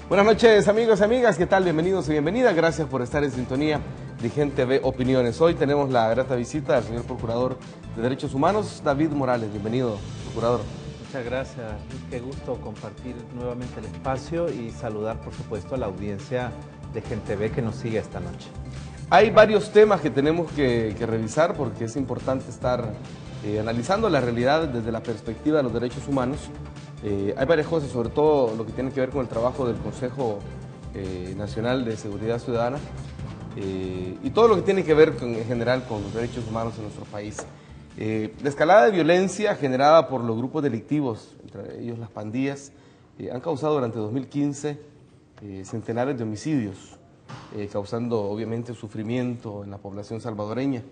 Buenas noches, amigos y amigas, ¿qué tal? Bienvenidos y bienvenidas. Gracias por estar en sintonía de Gente Ve Opiniones. Hoy tenemos la grata visita del señor Procurador de Derechos Humanos, David Morales. Bienvenido, Procurador. Muchas gracias, qué gusto compartir nuevamente el espacio y saludar, por supuesto, a la audiencia de Gente Ve que nos sigue esta noche. Hay varios temas que tenemos que revisar porque es importante estar analizando la realidad desde la perspectiva de los derechos humanos. Hay varias cosas, sobre todo lo que tiene que ver con el trabajo del Consejo Nacional de Seguridad Ciudadana y todo lo que tiene que ver en general con los derechos humanos en nuestro país. La escalada de violencia generada por los grupos delictivos, entre ellos las pandillas, han causado durante 2015 centenares de homicidios, causando obviamente sufrimiento en la población salvadoreña.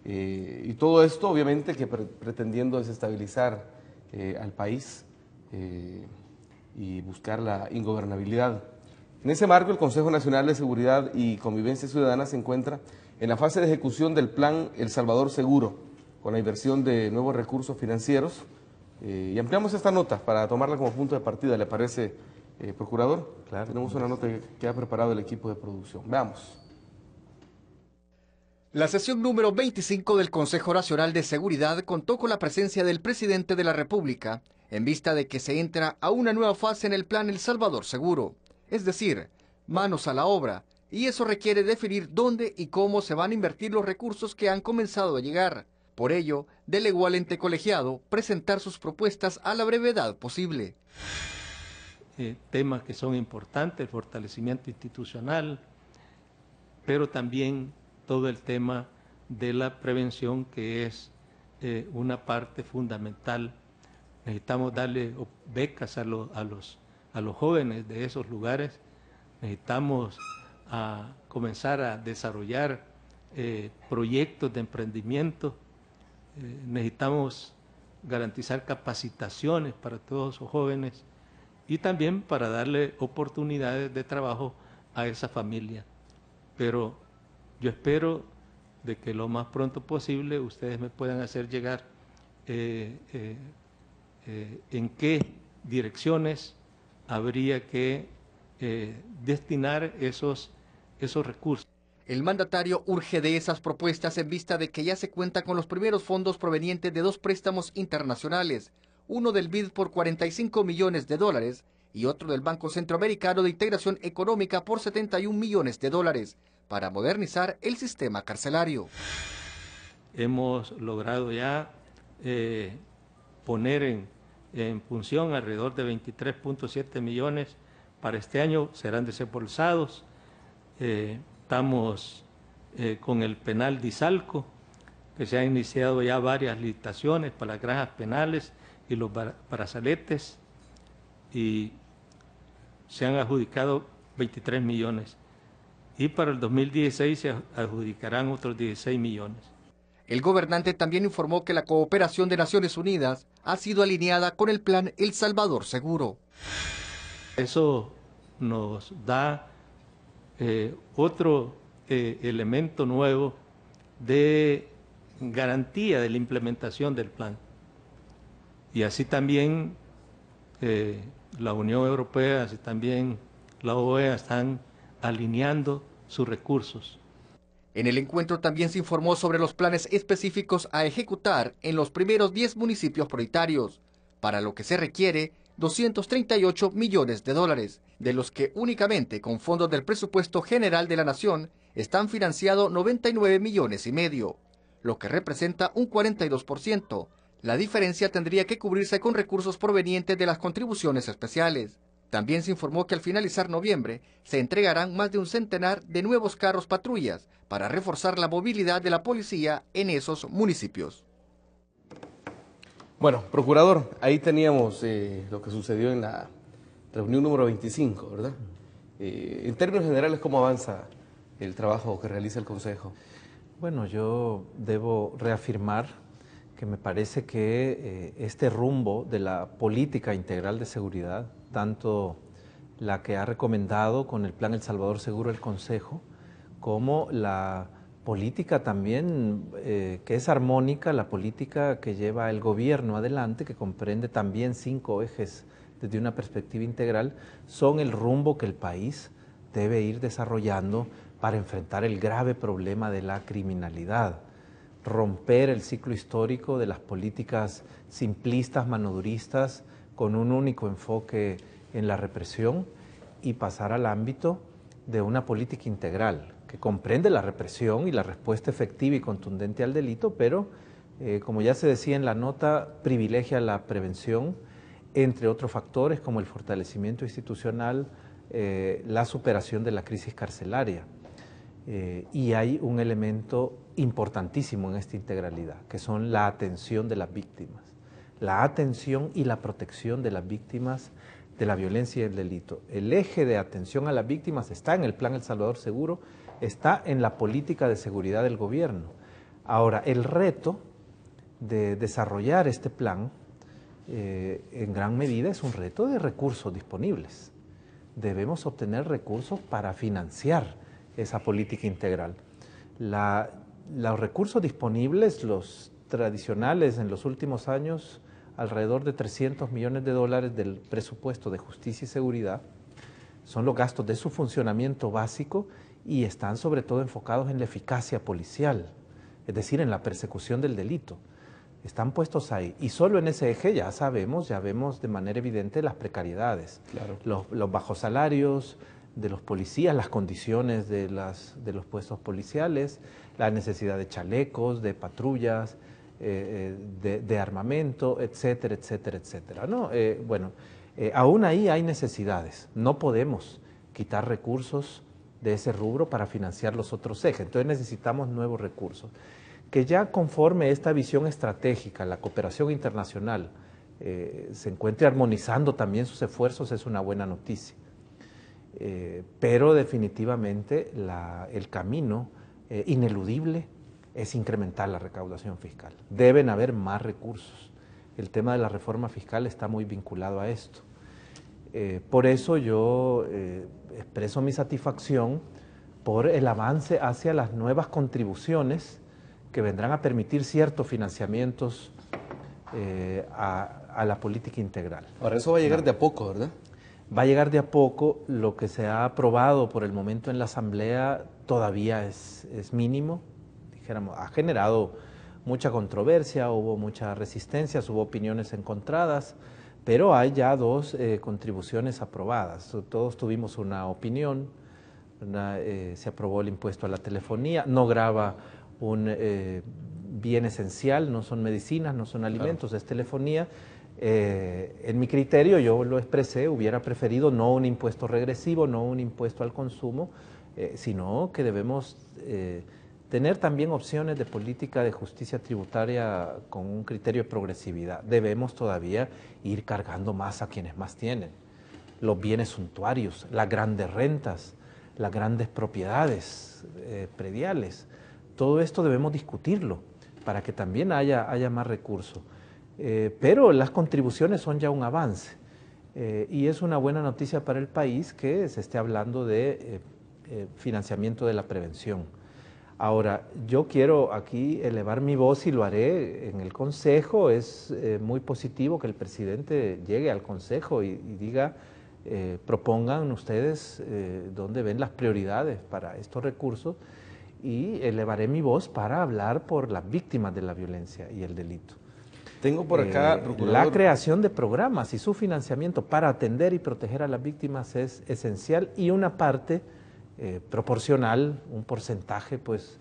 Y todo esto obviamente que pretendiendo desestabilizar al país y buscar la ingobernabilidad. En ese marco, el Consejo Nacional de Seguridad y Convivencia Ciudadana se encuentra en la fase de ejecución del plan El Salvador Seguro, con la inversión de nuevos recursos financieros. Y ampliamos esta nota para tomarla como punto de partida, ¿le parece, Procurador? Claro. Tenemos una nota que ha preparado el equipo de producción. Veamos. La sesión número 25 del Consejo Nacional de Seguridad contó con la presencia del presidente de la República, en vista de que se entra a una nueva fase en el plan El Salvador Seguro, es decir, manos a la obra, y eso requiere definir dónde y cómo se van a invertir los recursos que han comenzado a llegar. Por ello, delegó al ente colegiado presentar sus propuestas a la brevedad posible. Temas que son importantes, el fortalecimiento institucional, pero también todo el tema de la prevención, que es una parte fundamental. Necesitamos darle becas a los jóvenes de esos lugares, necesitamos comenzar a desarrollar proyectos de emprendimiento, necesitamos garantizar capacitaciones para todos esos jóvenes y también para darle oportunidades de trabajo a esa familia. Pero yo espero de que lo más pronto posible ustedes me puedan hacer llegar en qué direcciones habría que destinar esos recursos. El mandatario urge de esas propuestas en vista de que ya se cuenta con los primeros fondos provenientes de dos préstamos internacionales, uno del BID por $45 millones y otro del Banco Centroamericano de Integración Económica por $71 millones para modernizar el sistema carcelario. Hemos logrado ya poner en función alrededor de 23.7 millones para este año, serán desembolsados. Estamos con el penal de Izalco, que se han iniciado ya varias licitaciones para las granjas penales y los brazaletes, y se han adjudicado 23 millones. Y para el 2016 se adjudicarán otros 16 millones. El gobernante también informó que la cooperación de Naciones Unidas ha sido alineada con el plan El Salvador Seguro. Eso nos da otro elemento nuevo de garantía de la implementación del plan. Y así también la Unión Europea, así también la OEA están alineando sus recursos. En el encuentro también se informó sobre los planes específicos a ejecutar en los primeros 10 municipios prioritarios, para lo que se requiere $238 millones, de los que únicamente con fondos del presupuesto general de la Nación están financiados 99,5 millones, lo que representa un 42%. La diferencia tendría que cubrirse con recursos provenientes de las contribuciones especiales. También se informó que al finalizar noviembre se entregarán más de un centenar de nuevos carros patrullas para reforzar la movilidad de la policía en esos municipios. Bueno, Procurador, ahí teníamos lo que sucedió en la reunión número 25, ¿verdad? En términos generales, ¿cómo avanza el trabajo que realiza el Consejo? Bueno, yo debo reafirmar que me parece que este rumbo de la política integral de seguridad, tanto la que ha recomendado con el plan El Salvador Seguro el Consejo, como la política también que es armónica, la política que lleva el gobierno adelante, que comprende también 5 ejes desde una perspectiva integral, son el rumbo que el país debe ir desarrollando para enfrentar el grave problema de la criminalidad, romper el ciclo histórico de las políticas simplistas, manoduristas, con un único enfoque en la represión y pasar al ámbito de una política integral que comprende la represión y la respuesta efectiva y contundente al delito, pero, como ya se decía en la nota, privilegia la prevención, entre otros factores como el fortalecimiento institucional, la superación de la crisis carcelaria. Y hay un elemento importantísimo en esta integralidad, que son la atención de las víctimas, la atención y la protección de las víctimas de la violencia y el delito. El eje de atención a las víctimas está en el Plan El Salvador Seguro, está en la política de seguridad del gobierno. Ahora, el reto de desarrollar este plan, en gran medida, es un reto de recursos disponibles. Debemos obtener recursos para financiar esa política integral. Los recursos disponibles, los tradicionales en los últimos años, alrededor de $300 millones del presupuesto de justicia y seguridad, son los gastos de su funcionamiento básico y están sobre todo enfocados en la eficacia policial, es decir, en la persecución del delito. Están puestos ahí. Y solo en ese eje ya vemos de manera evidente las precariedades, claro, los bajos salarios de los policías, las condiciones de los puestos policiales, la necesidad de chalecos, de patrullas, de armamento, etcétera, etcétera, etcétera, ¿no? Aún ahí hay necesidades. No podemos quitar recursos de ese rubro para financiar los otros ejes. Entonces necesitamos nuevos recursos. Que ya conforme esta visión estratégica, la cooperación internacional, se encuentre armonizando también sus esfuerzos es una buena noticia. Pero definitivamente el camino ineludible es incrementar la recaudación fiscal. Deben haber más recursos. El tema de la reforma fiscal está muy vinculado a esto. Por eso yo expreso mi satisfacción por el avance hacia las nuevas contribuciones que vendrán a permitir ciertos financiamientos a la política integral. Ahora, eso va a llegar de a poco, ¿verdad? Va a llegar de a poco. Lo que se ha aprobado por el momento en la Asamblea todavía es mínimo. Dijéramos, ha generado mucha controversia, hubo muchas resistencias, hubo opiniones encontradas, pero hay ya dos contribuciones aprobadas. Todos tuvimos una opinión, se aprobó el impuesto a la telefonía, no grava un bien esencial, no son medicinas, no son alimentos, claro, es telefonía. En mi criterio, yo lo expresé, hubiera preferido no un impuesto regresivo, no un impuesto al consumo, sino que debemos tener también opciones de política de justicia tributaria con un criterio de progresividad. Debemos todavía ir cargando más a quienes más tienen. Los bienes suntuarios, las grandes rentas, las grandes propiedades prediales. Todo esto debemos discutirlo para que también haya más recursos. Pero las contribuciones son ya un avance y es una buena noticia para el país que se esté hablando de financiamiento de la prevención. Ahora, yo quiero aquí elevar mi voz y lo haré en el Consejo. Es muy positivo que el presidente llegue al Consejo y diga, propongan ustedes dónde ven las prioridades para estos recursos, y elevaré mi voz para hablar por las víctimas de la violencia y el delito. Tengo por acá, procurador, la creación de programas y su financiamiento para atender y proteger a las víctimas es esencial, y una parte proporcional, un porcentaje pues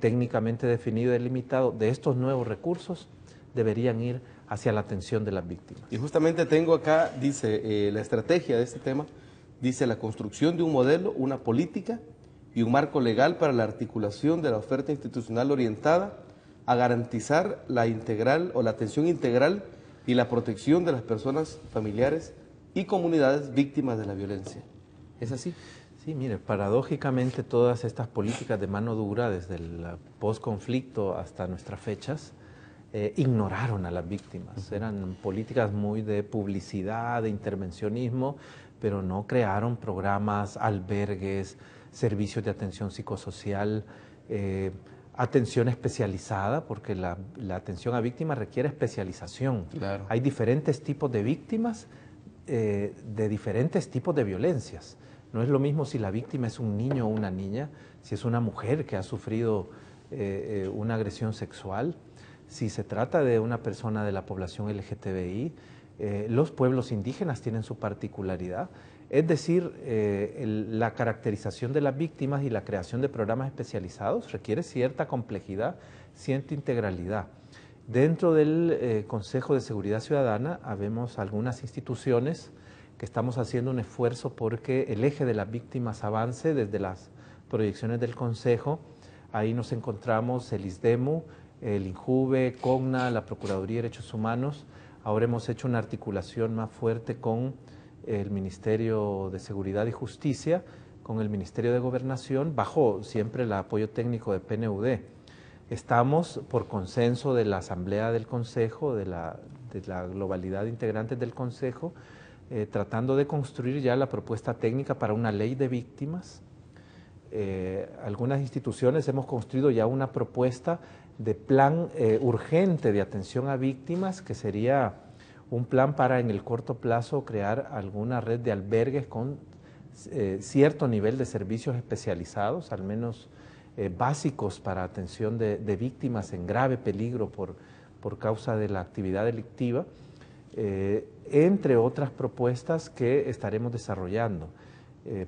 técnicamente definido y delimitado de estos nuevos recursos deberían ir hacia la atención de las víctimas. Y justamente tengo acá, dice, la estrategia de este tema, dice la construcción de un modelo, una política y un marco legal para la articulación de la oferta institucional orientada a garantizar la integral o la atención integral y la protección de las personas, familiares y comunidades víctimas de la violencia. ¿Es así? Sí, mire, paradójicamente todas estas políticas de mano dura, desde el posconflicto hasta nuestras fechas, ignoraron a las víctimas. Eran políticas muy de publicidad, de intervencionismo, pero no crearon programas, albergues, servicios de atención psicosocial, atención especializada, porque la atención a víctimas requiere especialización. Claro. Hay diferentes tipos de víctimas de diferentes tipos de violencias. No es lo mismo si la víctima es un niño o una niña, si es una mujer que ha sufrido una agresión sexual, si se trata de una persona de la población LGTBI. Los pueblos indígenas tienen su particularidad. Es decir, la caracterización de las víctimas y la creación de programas especializados requiere cierta complejidad, cierta integralidad. Dentro del Consejo de Seguridad Ciudadana habemos algunas instituciones que estamos haciendo un esfuerzo porque el eje de las víctimas avance desde las proyecciones del Consejo. Ahí nos encontramos el ISDEMU, el INJUVE, COGNA, la Procuraduría de Derechos Humanos. Ahora hemos hecho una articulación más fuerte con el Ministerio de Seguridad y Justicia, con el Ministerio de Gobernación, bajo siempre el apoyo técnico de PNUD. Estamos, por consenso de la Asamblea del Consejo, de la globalidad de integrantes del Consejo, tratando de construir ya la propuesta técnica para una ley de víctimas. Algunas instituciones hemos construido ya una propuesta de plan urgente de atención a víctimas, que sería un plan para en el corto plazo crear alguna red de albergues con cierto nivel de servicios especializados, al menos básicos para atención de víctimas en grave peligro por causa de la actividad delictiva, entre otras propuestas que estaremos desarrollando.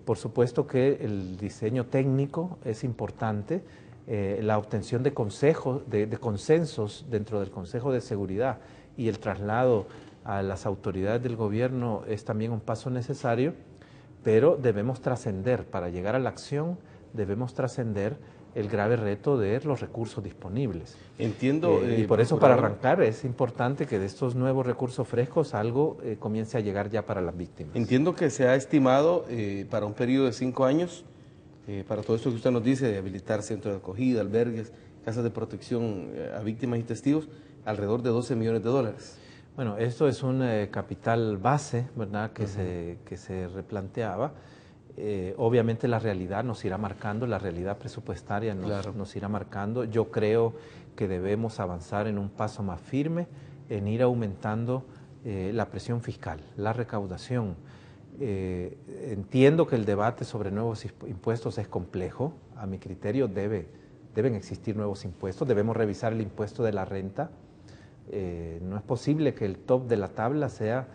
Por supuesto que el diseño técnico es importante, la obtención de consensos dentro del Consejo de Seguridad y el traslado a las autoridades del gobierno es también un paso necesario, pero debemos trascender, para llegar a la acción, debemos trascender el grave reto de los recursos disponibles. Entiendo. Y por eso, para arrancar, es importante que de estos nuevos recursos frescos algo comience a llegar ya para las víctimas. Entiendo que se ha estimado para un periodo de 5 años, para todo esto que usted nos dice, de habilitar centros de acogida, albergues, casas de protección a víctimas y testigos, alrededor de $12 millones. Bueno, esto es un capital base, ¿verdad?, que se replanteaba. Obviamente la realidad nos irá marcando, la realidad presupuestaria nos irá marcando. Yo creo que debemos avanzar en un paso más firme, en ir aumentando la presión fiscal, la recaudación. Entiendo que el debate sobre nuevos impuestos es complejo. A mi criterio deben existir nuevos impuestos, debemos revisar el impuesto de la renta. No es posible que el top de la tabla sea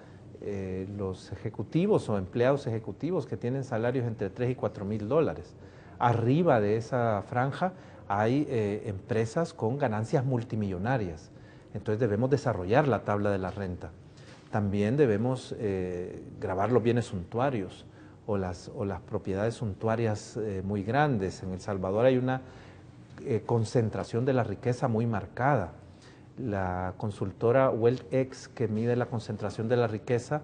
los ejecutivos o empleados ejecutivos que tienen salarios entre 3 y 4 mil dólares. Arriba de esa franja hay empresas con ganancias multimillonarias. Entonces debemos desarrollar la tabla de la renta. También debemos gravar los bienes suntuarios o las propiedades suntuarias muy grandes. En El Salvador hay una concentración de la riqueza muy marcada. La consultora WealthX, que mide la concentración de la riqueza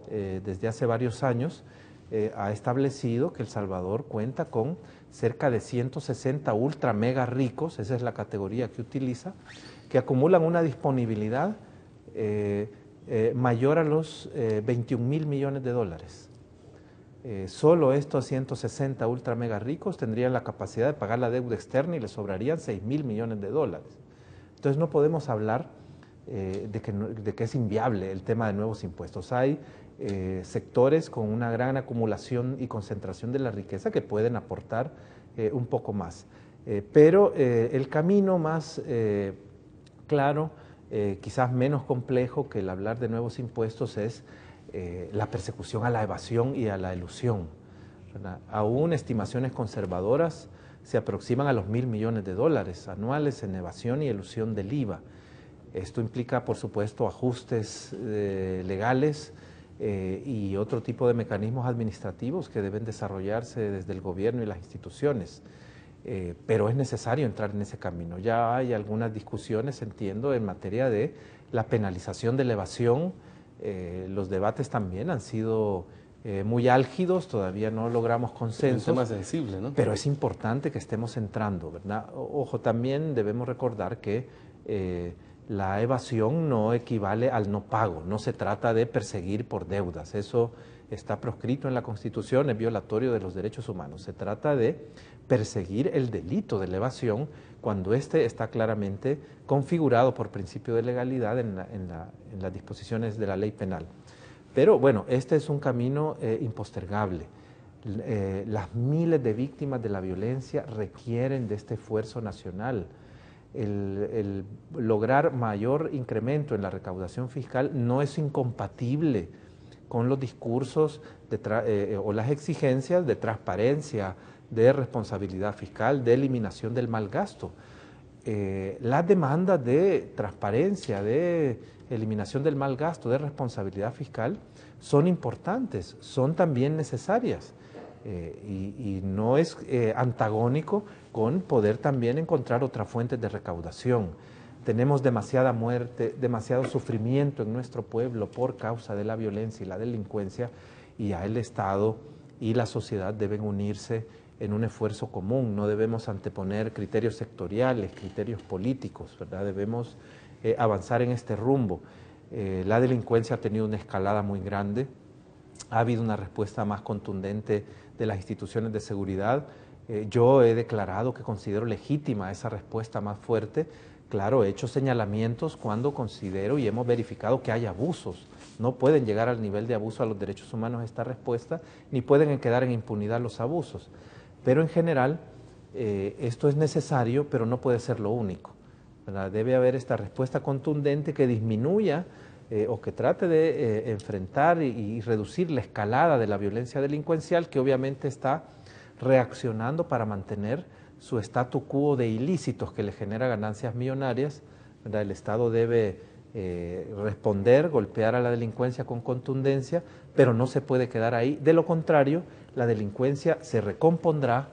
desde hace varios años, ha establecido que El Salvador cuenta con cerca de 160 ultra mega ricos, esa es la categoría que utiliza, que acumulan una disponibilidad mayor a los 21 mil millones de dólares. Solo estos 160 ultra mega ricos tendrían la capacidad de pagar la deuda externa y les sobrarían 6 mil millones de dólares. Entonces no podemos hablar de que es inviable el tema de nuevos impuestos. Hay sectores con una gran acumulación y concentración de la riqueza que pueden aportar un poco más. Pero el camino más claro, quizás menos complejo que el hablar de nuevos impuestos es la persecución a la evasión y a la elusión, ¿verdad? Aún estimaciones conservadoras se aproximan a los $1.000 millones de dólares anuales en evasión y elusión del IVA. Esto implica, por supuesto, ajustes legales y otro tipo de mecanismos administrativos que deben desarrollarse desde el gobierno y las instituciones. Pero es necesario entrar en ese camino. Ya hay algunas discusiones, entiendo, en materia de la penalización de la evasión. Los debates también han sido muy álgidos, todavía no logramos consensos. Es un tema sensible, ¿no? Pero es importante que estemos entrando, ¿verdad? Ojo, también debemos recordar que la evasión no equivale al no pago, no se trata de perseguir por deudas, eso está proscrito en la Constitución, es violatorio de los derechos humanos. Se trata de perseguir el delito de la evasión cuando éste está claramente configurado por principio de legalidad en las disposiciones de la ley penal. Pero bueno, este es un camino impostergable. Las miles de víctimas de la violencia requieren de este esfuerzo nacional. El lograr mayor incremento en la recaudación fiscal no es incompatible con los discursos o las exigencias de transparencia, de responsabilidad fiscal, de eliminación del mal gasto. Las demandas de transparencia, de eliminación del mal gasto, de responsabilidad fiscal, son importantes, son también necesarias. Y no es antagónico con poder también encontrar otras fuentes de recaudación. Tenemos demasiada muerte, demasiado sufrimiento en nuestro pueblo por causa de la violencia y la delincuencia, y ya el Estado y la sociedad deben unirse en un esfuerzo común. No debemos anteponer criterios sectoriales, criterios políticos, ¿verdad? Debemos avanzar en este rumbo. La delincuencia ha tenido una escalada muy grande, ha habido una respuesta más contundente de las instituciones de seguridad. Yo he declarado que considero legítima esa respuesta más fuerte. Claro, he hecho señalamientos cuando considero y hemos verificado que hay abusos. No pueden llegar al nivel de abuso a los derechos humanos esta respuesta, ni pueden quedar en impunidad los abusos. Pero en general, esto es necesario, pero no puede ser lo único, ¿verdad? Debe haber esta respuesta contundente que disminuya o que trate de enfrentar y reducir la escalada de la violencia delincuencial, que obviamente está reaccionando para mantener su statu quo de ilícitos que le genera ganancias millonarias, ¿verdad? El Estado debe responder, golpear a la delincuencia con contundencia, pero no se puede quedar ahí. De lo contrario, la delincuencia se recompondrá,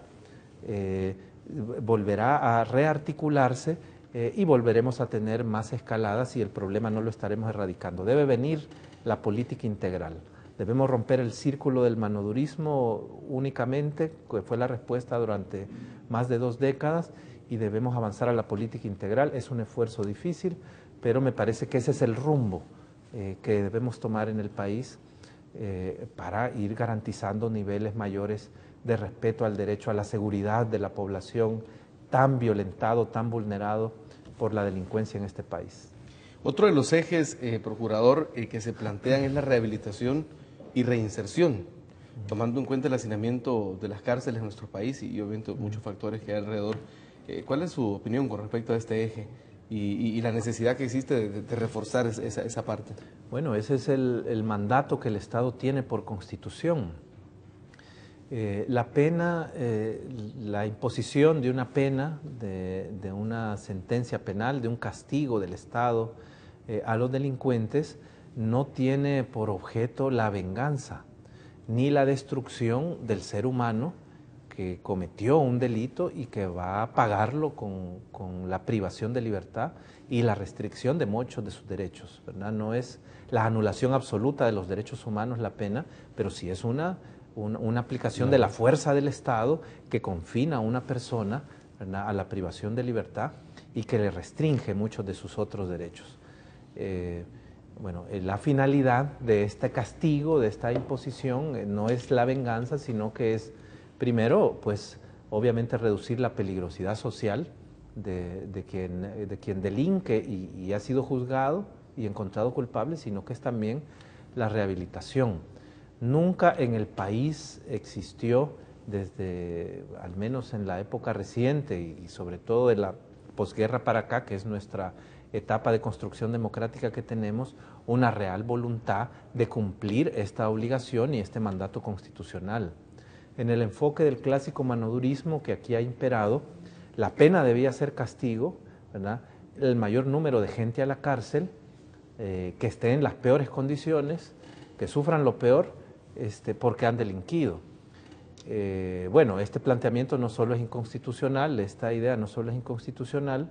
volverá a rearticularse y volveremos a tener más escaladas y el problema no lo estaremos erradicando. Debe venir la política integral. Debemos romper el círculo del manodurismo únicamente, que fue la respuesta durante más de 2 décadas, y debemos avanzar a la política integral. Es un esfuerzo difícil, pero me parece que ese es el rumbo que debemos tomar en el país para ir garantizando niveles mayores de respeto al derecho a la seguridad de la población tan violentado, tan vulnerado por la delincuencia en este país. Otro de los ejes, procurador, que se plantean es la rehabilitación y reinserción, tomando en cuenta el hacinamiento de las cárceles en nuestro país y obviamente muchos factores que hay alrededor. ¿Cuál es su opinión con respecto a este eje y la necesidad que existe de reforzar esa parte? Bueno, ese es el mandato que el Estado tiene por Constitución. La pena, la imposición de una pena, de una sentencia penal, de un castigo del Estado a los delincuentes, no tiene por objeto la venganza, ni la destrucción del ser humano que cometió un delito y que va a pagarlo con la privación de libertad y la restricción de muchos de sus derechos, ¿verdad? No es la anulación absoluta de los derechos humanos la pena, pero sí es una aplicación de la fuerza del Estado que confina a una persona, ¿verdad?, a la privación de libertad y que le restringe muchos de sus otros derechos. Bueno, la finalidad de este castigo, de esta imposición, no es la venganza, sino que es, primero, pues, obviamente reducir la peligrosidad social de quien delinque y ha sido juzgado y encontrado culpable, sino que es también la rehabilitación. Nunca en el país existió, desde, al menos en la época reciente y sobre todo de la posguerra para acá, que es nuestra etapa de construcción democrática que tenemos, una real voluntad de cumplir esta obligación y este mandato constitucional. En el enfoque del clásico manodurismo que aquí ha imperado, la pena debía ser castigo, ¿verdad?, el mayor número de gente a la cárcel, que esté en las peores condiciones, que sufran lo peor porque han delinquido. Bueno, este planteamiento no solo es inconstitucional, esta idea no solo es inconstitucional,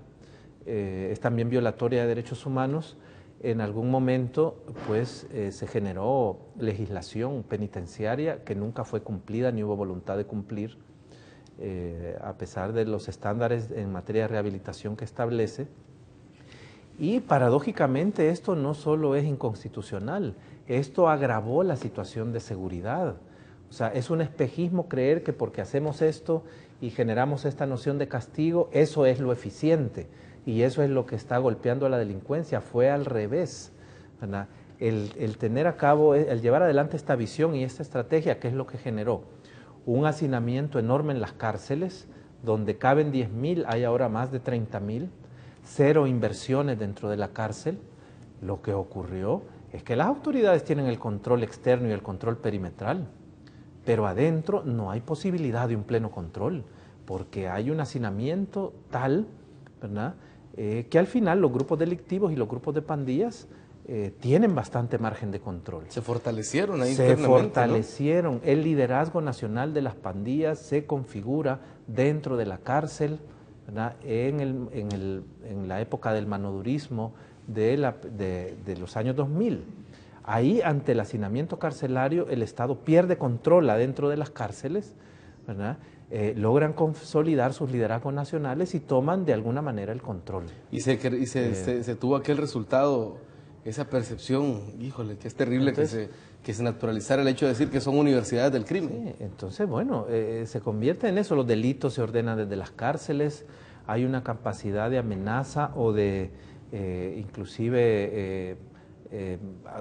es también violatoria de derechos humanos. En algún momento, pues, se generó legislación penitenciaria que nunca fue cumplida ni hubo voluntad de cumplir, a pesar de los estándares en materia de rehabilitación que establece. Y paradójicamente esto no solo es inconstitucional, esto agravó la situación de seguridad. O sea, es un espejismo creer que porque hacemos esto y generamos esta noción de castigo, eso es lo eficiente y eso es lo que está golpeando a la delincuencia. Fue al revés, ¿verdad? el tener a cabo, el llevar adelante esta visión y esta estrategia, ¿qué es lo que generó? Un hacinamiento enorme en las cárceles, donde caben 10.000, hay ahora más de 30.000, cero inversiones dentro de la cárcel. Lo que ocurrió es que las autoridades tienen el control externo y el control perimetral, pero adentro no hay posibilidad de un pleno control, porque hay un hacinamiento tal, ¿verdad?, que al final los grupos delictivos y los grupos de pandillas tienen bastante margen de control. Se fortalecieron ahí Se internamente, fortalecieron. ¿No? El liderazgo nacional de las pandillas se configura dentro de la cárcel, ¿verdad?, en la época del manodurismo de los años 2000. Ahí, ante el hacinamiento carcelario, el Estado pierde control adentro de las cárceles, ¿verdad? Logran consolidar sus liderazgos nacionales y toman de alguna manera el control. Y se tuvo aquel resultado, esa percepción, híjole, que es terrible. Entonces, que se naturalizara el hecho de decir que son universidades del crimen. Sí, entonces, bueno, se convierte en eso, los delitos se ordenan desde las cárceles, hay una capacidad de amenaza o de inclusive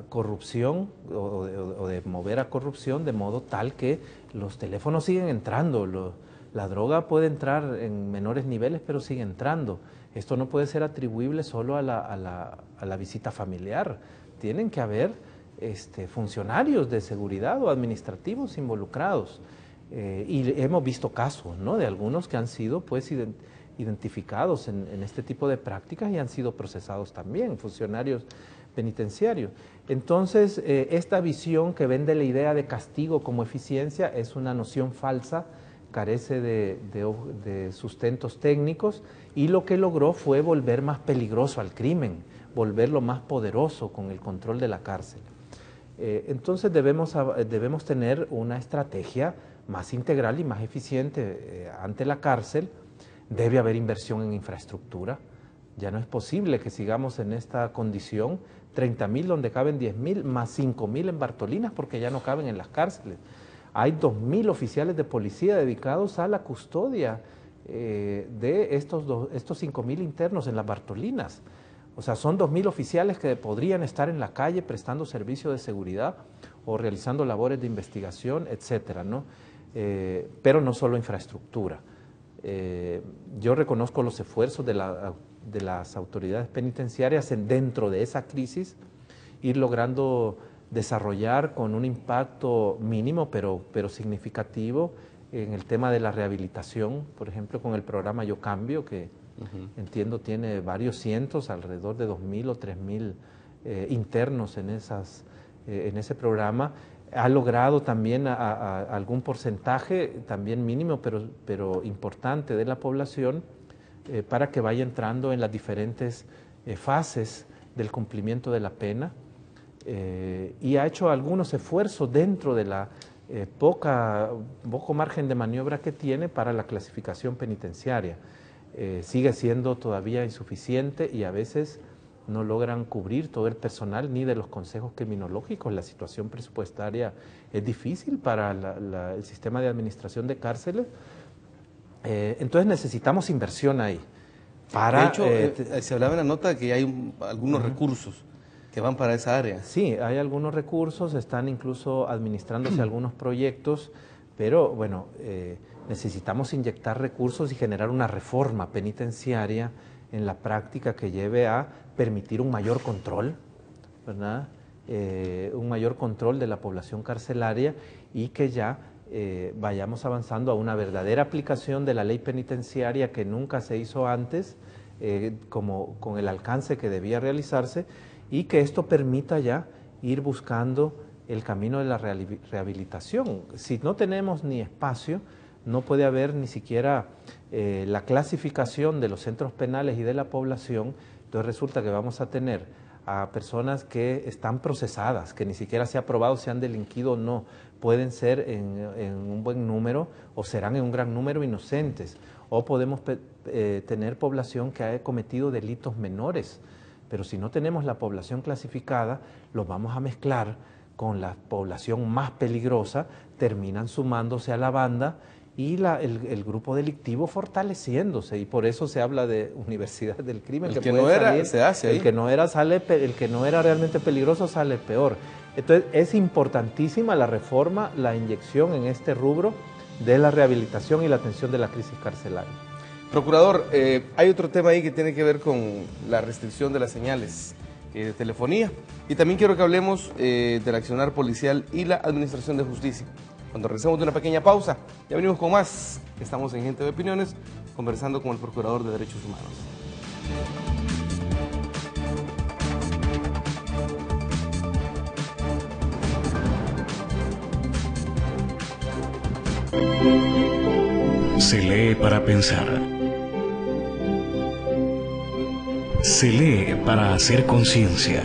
corrupción o de mover a corrupción de modo tal que los teléfonos siguen entrando, la droga puede entrar en menores niveles pero sigue entrando. Esto no puede ser atribuible solo a la visita familiar, tienen que haber funcionarios de seguridad o administrativos involucrados y hemos visto casos, ¿no?, de algunos que han sido pues identificados en este tipo de prácticas y han sido procesados también, funcionarios penitenciarios. Entonces, esta visión que vende la idea de castigo como eficiencia es una noción falsa, carece de sustentos técnicos y lo que logró fue volver más peligroso al crimen, volverlo más poderoso con el control de la cárcel. Entonces debemos tener una estrategia más integral y más eficiente ante la cárcel. Debe haber inversión en infraestructura. Ya no es posible que sigamos en esta condición, 30.000 donde caben 10.000, más 5.000 en Bartolinas porque ya no caben en las cárceles. Hay 2.000 oficiales de policía dedicados a la custodia de estos 5.000 internos en las Bartolinas. O sea, son 2.000 oficiales que podrían estar en la calle prestando servicio de seguridad o realizando labores de investigación, etcétera, ¿no? Pero no solo infraestructura. Yo reconozco los esfuerzos de las autoridades penitenciarias dentro de esa crisis, ir logrando desarrollar con un impacto mínimo pero significativo en el tema de la rehabilitación, por ejemplo, con el programa Yo Cambio, que entiendo tiene varios cientos, alrededor de 2.000 o 3.000 internos en ese programa. Ha logrado también a algún porcentaje, también mínimo, pero importante de la población, para que vaya entrando en las diferentes fases del cumplimiento de la pena, y ha hecho algunos esfuerzos dentro de la poco margen de maniobra que tiene para la clasificación penitenciaria. Sigue siendo todavía insuficiente y a veces no logran cubrir todo el personal ni de los consejos criminológicos. La situación presupuestaria es difícil para el sistema de administración de cárceles. Entonces necesitamos inversión ahí. De hecho, se hablaba en la nota que hay algunos recursos que van para esa área. Sí, hay algunos recursos, están incluso administrándose algunos proyectos, pero bueno, necesitamos inyectar recursos y generar una reforma penitenciaria en la práctica que lleve a permitir un mayor control, ¿verdad? Un mayor control de la población carcelaria y que ya vayamos avanzando a una verdadera aplicación de la ley penitenciaria que nunca se hizo antes, con el alcance que debía realizarse, y que esto permita ya ir buscando el camino de la rehabilitación. Si no tenemos ni espacio, no puede haber ni siquiera la clasificación de los centros penales y de la población. Entonces resulta que vamos a tener a personas que están procesadas, que ni siquiera se ha probado si han delinquido o no, pueden ser en un buen número o serán en un gran número inocentes, o podemos tener población que ha cometido delitos menores, pero si no tenemos la población clasificada, los vamos a mezclar con la población más peligrosa, terminan sumándose a la banda y el grupo delictivo fortaleciéndose, y por eso se habla de universidad del crimen. El que no era, se hace ahí. El que no era sale, el que no era realmente peligroso sale peor. Entonces es importantísima la reforma, la inyección en este rubro de la rehabilitación y la atención de la crisis carcelaria. Procurador, hay otro tema ahí que tiene que ver con la restricción de las señales de telefonía, y también quiero que hablemos del accionar policial y la administración de justicia. Cuando regresemos de una pequeña pausa, ya venimos con más. Estamos en Gente de Opiniones, conversando con el Procurador de Derechos Humanos. Se lee para pensar. Se lee para hacer conciencia.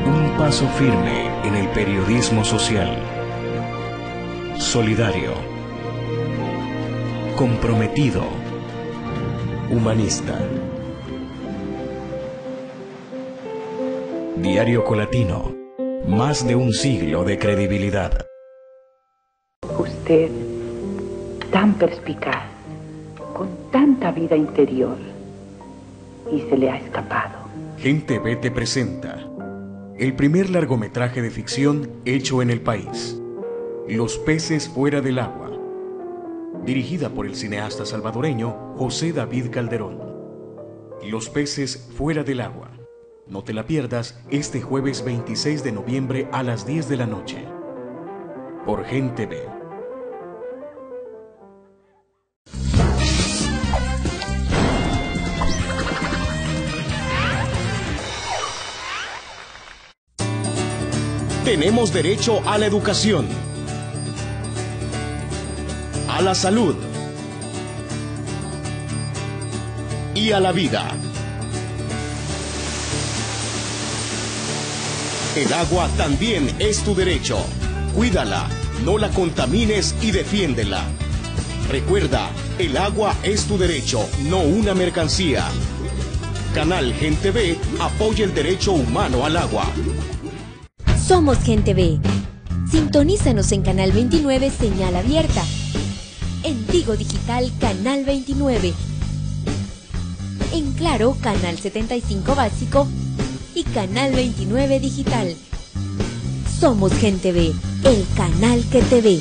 Un paso firme en el periodismo social. Solidario. Comprometido. Humanista. Diario Colatino. Más de un siglo de credibilidad. Usted, tan perspicaz, con tanta vida interior, y se le ha escapado. Gente B te presenta el primer largometraje de ficción hecho en el país, Los peces fuera del agua, dirigida por el cineasta salvadoreño José David Calderón. Los peces fuera del agua. No te la pierdas este jueves 26 de noviembre a las 10 de la noche, por Gente B. Tenemos derecho a la educación, a la salud y a la vida. El agua también es tu derecho. Cuídala, no la contamines y defiéndela. Recuerda, el agua es tu derecho, no una mercancía. Canal Gente B apoya el derecho humano al agua. Somos Gente B. Sintonízanos en Canal 29, señal abierta. En Tigo Digital, Canal 29. En Claro, Canal 75 básico y Canal 29 digital. Somos Gente B, el canal que te ve.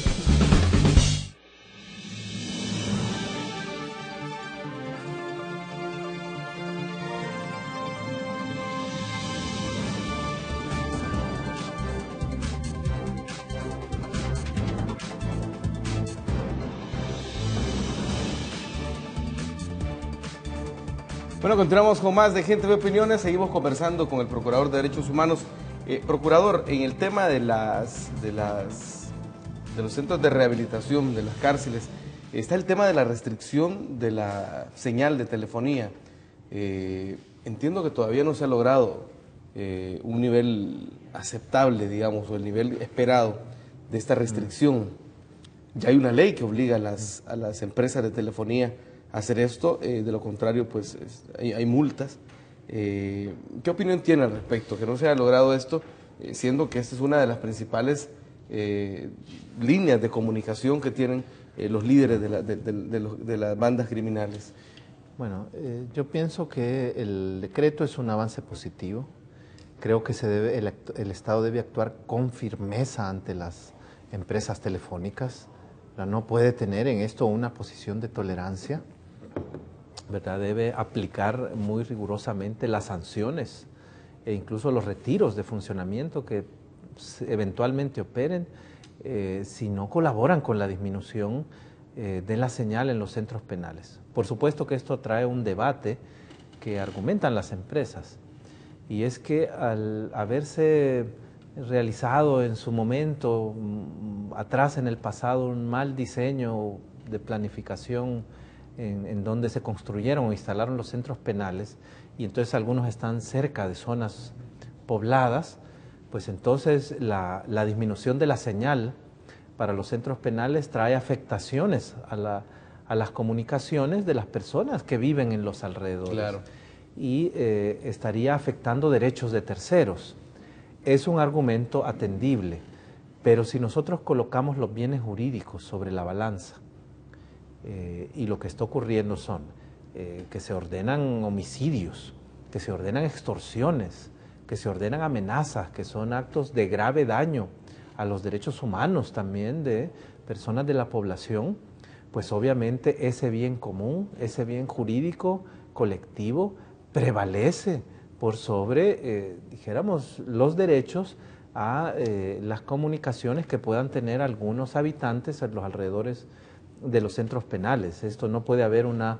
Bueno, continuamos con más de Gente de Opiniones, seguimos conversando con el Procurador de Derechos Humanos. Procurador, en el tema de los centros de rehabilitación, de las cárceles, está el tema de la restricción de la señal de telefonía. Entiendo que todavía no se ha logrado un nivel aceptable, digamos, o el nivel esperado de esta restricción. Ya hay una ley que obliga a las empresas de telefonía a hacer esto, de lo contrario, pues hay multas. ¿Qué opinión tiene al respecto? Que no se haya logrado esto, siendo que esta es una de las principales líneas de comunicación que tienen los líderes de las bandas criminales. Bueno, yo pienso que el decreto es un avance positivo. Creo que el Estado debe actuar con firmeza ante las empresas telefónicas. No puede tener en esto una posición de tolerancia, ¿verdad? Debe aplicar muy rigurosamente las sanciones e incluso los retiros de funcionamiento que eventualmente operen si no colaboran con la disminución de la señal en los centros penales. Por supuesto que esto trae un debate que argumentan las empresas, y es que al haberse realizado en su momento, atrás en el pasado, un mal diseño de planificación en donde se construyeron o instalaron los centros penales, y entonces algunos están cerca de zonas pobladas, pues entonces la disminución de la señal para los centros penales trae afectaciones a las comunicaciones de las personas que viven en los alrededores. Claro. Y estaría afectando derechos de terceros. Es un argumento atendible, Pero si nosotros colocamos los bienes jurídicos sobre la balanza, y lo que está ocurriendo son que se ordenan homicidios, que se ordenan extorsiones, que se ordenan amenazas, que son actos de grave daño a los derechos humanos también de personas de la población, pues obviamente ese bien común, ese bien jurídico colectivo prevalece por sobre, dijéramos, los derechos a las comunicaciones que puedan tener algunos habitantes en los alrededores de los centros penales. Esto no puede haber una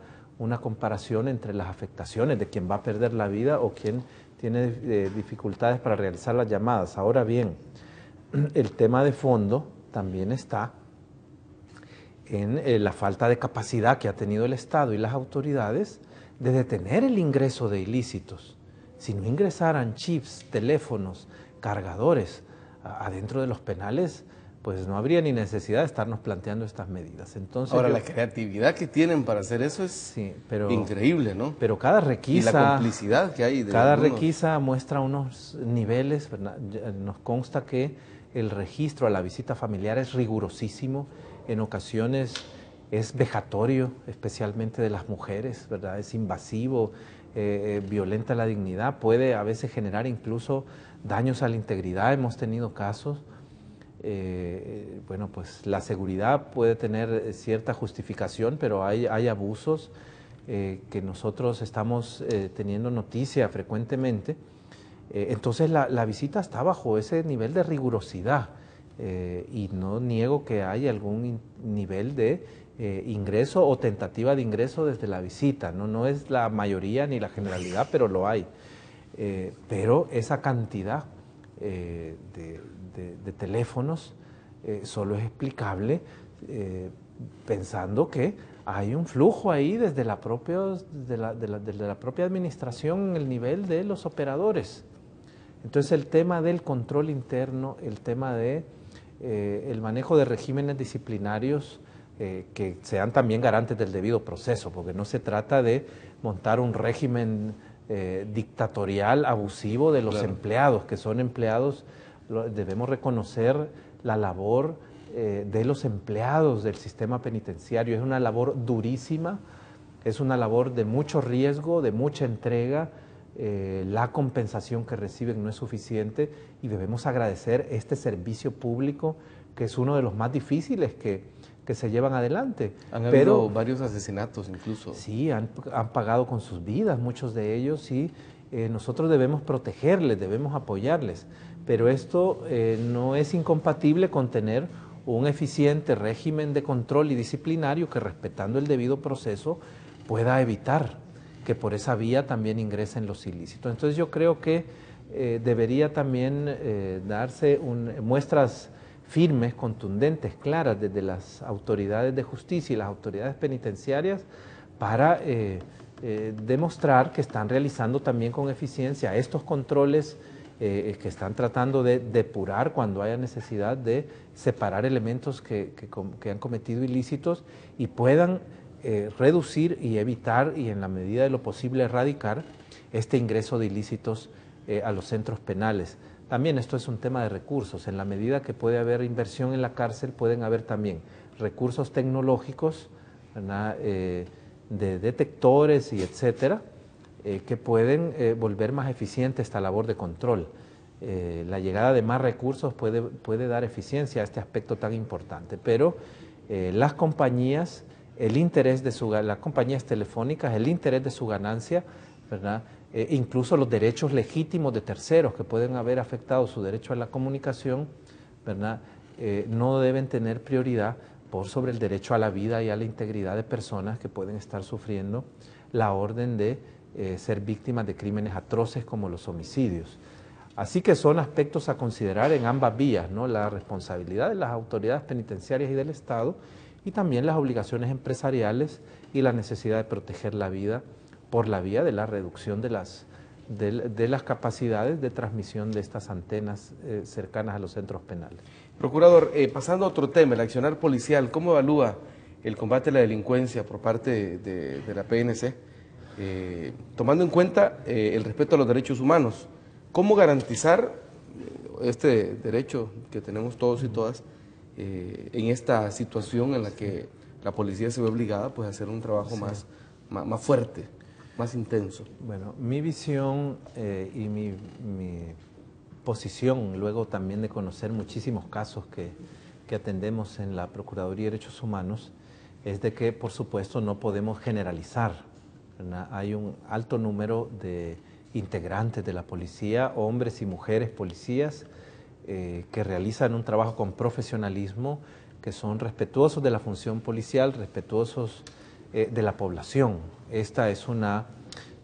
comparación entre las afectaciones de quien va a perder la vida o quien tiene dificultades para realizar las llamadas. Ahora bien, el tema de fondo también está en la falta de capacidad que ha tenido el Estado y las autoridades de detener el ingreso de ilícitos. Si no ingresaran chips, teléfonos, cargadores adentro de los penales, pues no habría ni necesidad de estarnos planteando estas medidas. Entonces, ahora, la creatividad que tienen para hacer eso es increíble, ¿no? Pero cada requisa... Y la complicidad que hay. Cada requisa muestra unos niveles, ¿verdad? Nos consta que el registro a la visita familiar es rigurosísimo, en ocasiones es vejatorio, especialmente de las mujeres, ¿verdad? Es invasivo, violenta la dignidad, puede a veces generar incluso daños a la integridad. Hemos tenido casos. Bueno, pues la seguridad puede tener cierta justificación, pero hay abusos que nosotros estamos teniendo noticia frecuentemente. Entonces la visita está bajo ese nivel de rigurosidad y no niego que hay algún nivel de ingreso o tentativa de ingreso desde la visita. No es la mayoría ni la generalidad, pero lo hay. Pero esa cantidad de teléfonos solo es explicable pensando que hay un flujo ahí desde la propia administración en el nivel de los operadores. Entonces el tema del control interno, el tema de el manejo de regímenes disciplinarios que sean también garantes del debido proceso, porque no se trata de montar un régimen dictatorial abusivo de los empleados, que son empleados. Debemos reconocer la labor de los empleados del sistema penitenciario. Es una labor durísima, es una labor de mucho riesgo, de mucha entrega. La compensación que reciben no es suficiente y debemos agradecer este servicio público, que es uno de los más difíciles que se llevan adelante. Han habido varios asesinatos incluso. Sí, han pagado con sus vidas muchos de ellos y nosotros debemos protegerles, debemos apoyarles. Pero esto no es incompatible con tener un eficiente régimen de control y disciplinario que, respetando el debido proceso, pueda evitar que por esa vía también ingresen los ilícitos. Entonces yo creo que debería también darse muestras firmes, contundentes, claras desde las autoridades de justicia y las autoridades penitenciarias para demostrar que están realizando también con eficiencia estos controles, que están tratando de depurar cuando haya necesidad de separar elementos que han cometido ilícitos y puedan reducir y evitar y en la medida de lo posible erradicar este ingreso de ilícitos a los centros penales. También esto es un tema de recursos. En la medida que puede haber inversión en la cárcel, pueden haber también recursos tecnológicos, de detectores y etcétera, que pueden volver más eficiente esta labor de control. La llegada de más recursos puede dar eficiencia a este aspecto tan importante, pero las compañías, las compañías telefónicas, el interés de su ganancia, ¿verdad? Incluso los derechos legítimos de terceros que pueden haber afectado su derecho a la comunicación, ¿verdad? No deben tener prioridad por sobre el derecho a la vida y a la integridad de personas que pueden estar sufriendo la orden de ser víctimas de crímenes atroces como los homicidios. Así que son aspectos a considerar en ambas vías, ¿no? La responsabilidad de las autoridades penitenciarias y del Estado y también las obligaciones empresariales y la necesidad de proteger la vida por la vía de la reducción de las capacidades de transmisión de estas antenas cercanas a los centros penales. Procurador, pasando a otro tema, el accionar policial, ¿cómo evalúa el combate a la delincuencia por parte de la PNC? Tomando en cuenta el respeto a los derechos humanos, ¿cómo garantizar este derecho que tenemos todos y todas en esta situación en la que la policía se ve obligada pues, a hacer un trabajo más fuerte, más intenso. Bueno, mi visión y mi posición, luego también de conocer muchísimos casos que atendemos en la Procuraduría de Derechos Humanos, es de que, por supuesto, no podemos generalizar, ¿verdad? Hay un alto número de integrantes de la policía, hombres y mujeres policías, que realizan un trabajo con profesionalismo, que son respetuosos de la función policial, respetuosos de la población. Esta es una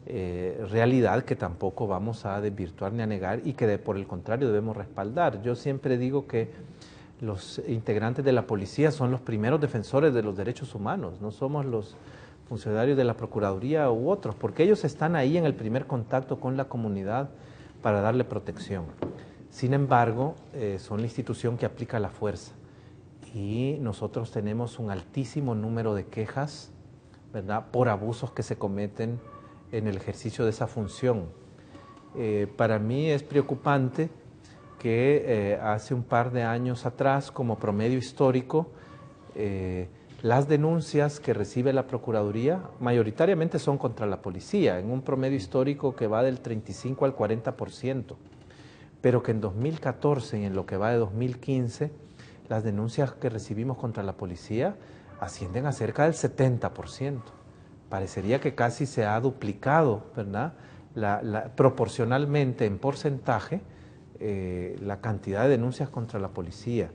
realidad que tampoco vamos a desvirtuar ni a negar y que por el contrario debemos respaldar. Yo siempre digo que los integrantes de la policía son los primeros defensores de los derechos humanos, no somos los funcionarios de la Procuraduría u otros, porque ellos están ahí en el primer contacto con la comunidad para darle protección. Sin embargo, son la institución que aplica la fuerza y nosotros tenemos un altísimo número de quejas, ¿verdad?, por abusos que se cometen en el ejercicio de esa función. Para mí es preocupante que hace un par de años atrás, como promedio histórico, las denuncias que recibe la Procuraduría mayoritariamente son contra la policía, en un promedio histórico que va del 35 al 40%, pero que en 2014 y en lo que va de 2015, las denuncias que recibimos contra la policía ascienden a cerca del 70%. Parecería que casi se ha duplicado, ¿verdad?, proporcionalmente en porcentaje la cantidad de denuncias contra la policía.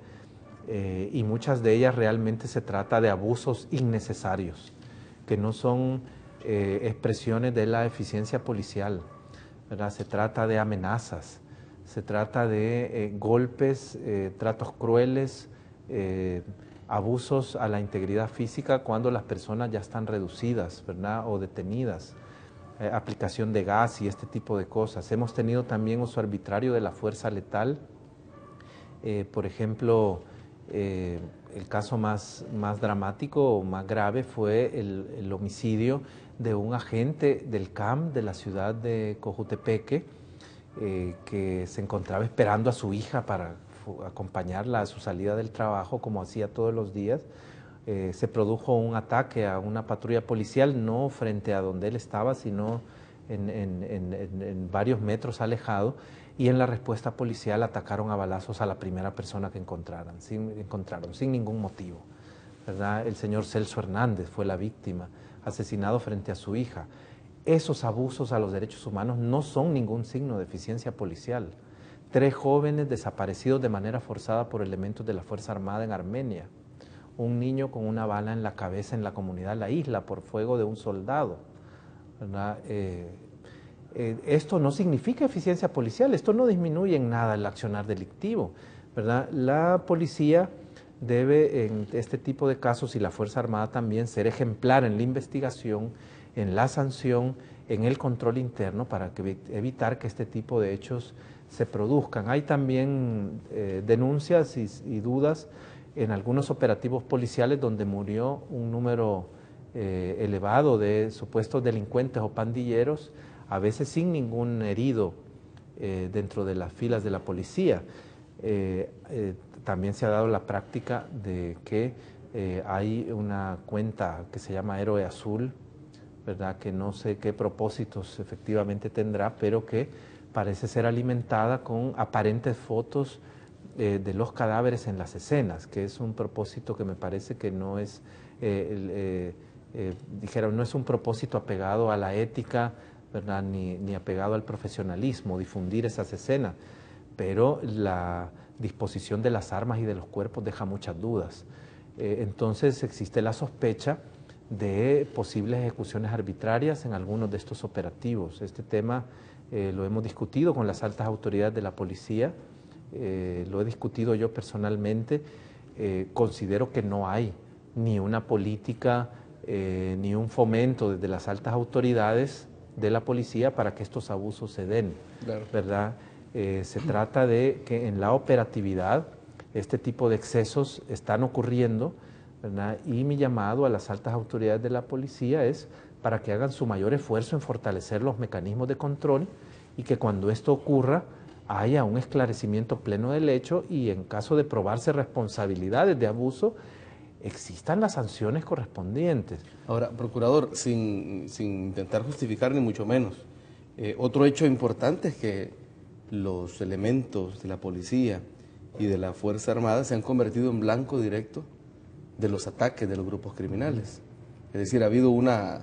Y muchas de ellas realmente se trata de abusos innecesarios, que no son expresiones de la eficiencia policial, ¿verdad? Se trata de amenazas, se trata de golpes, tratos crueles, abusos a la integridad física cuando las personas ya están reducidas, ¿verdad?, o detenidas, aplicación de gas y este tipo de cosas. Hemos tenido también uso arbitrario de la fuerza letal. Por ejemplo, el caso más dramático o más grave fue el homicidio de un agente del CAM de la ciudad de Cojutepeque, que se encontraba esperando a su hija para acompañarla a su salida del trabajo, como hacía todos los días. Se produjo un ataque a una patrulla policial, no frente a donde él estaba, sino en varios metros alejado, y en la respuesta policial atacaron a balazos a la primera persona que encontraron, sin ningún motivo, ¿verdad? El señor Celso Hernández fue la víctima, asesinado frente a su hija. Esos abusos a los derechos humanos no son ningún signo de eficiencia policial. 3 jóvenes desaparecidos de manera forzada por elementos de la Fuerza Armada en Armenia. Un niño con una bala en la cabeza en la comunidad La Isla por fuego de un soldado, ¿verdad? Esto no significa eficiencia policial, esto no disminuye en nada el accionar delictivo, ¿verdad? La policía debe en este tipo de casos, y la Fuerza Armada también, ser ejemplar en la investigación, en la sanción, en el control interno para evitar que este tipo de hechos se produzcan. Hay también denuncias y dudas en algunos operativos policiales donde murió un número elevado de supuestos delincuentes o pandilleros, a veces sin ningún herido dentro de las filas de la policía. También se ha dado la práctica de que hay una cuenta que se llama Héroe Azul, ¿verdad?, que no sé qué propósitos efectivamente tendrá, pero que parece ser alimentada con aparentes fotos de los cadáveres en las escenas, que es un propósito que me parece que no es, no es un propósito apegado a la ética, ¿verdad?, ni apegado al profesionalismo, difundir esas escenas, pero la disposición de las armas y de los cuerpos deja muchas dudas. Entonces existe la sospecha de posibles ejecuciones arbitrarias en algunos de estos operativos. Este tema lo hemos discutido con las altas autoridades de la policía, lo he discutido yo personalmente. Considero que no hay ni una política ni un fomento desde las altas autoridades de la policía para que estos abusos se den, claro, ¿verdad? Se trata de que en la operatividad este tipo de excesos están ocurriendo, ¿verdad? Y mi llamado a las altas autoridades de la policía es para que hagan su mayor esfuerzo en fortalecer los mecanismos de control y que cuando esto ocurra haya un esclarecimiento pleno del hecho y en caso de probarse responsabilidades de abuso, existan las sanciones correspondientes. Ahora, procurador, sin intentar justificar ni mucho menos, otro hecho importante es que los elementos de la policía y de la Fuerza Armada se han convertido en blanco directo de los ataques de los grupos criminales. Es decir, ha habido una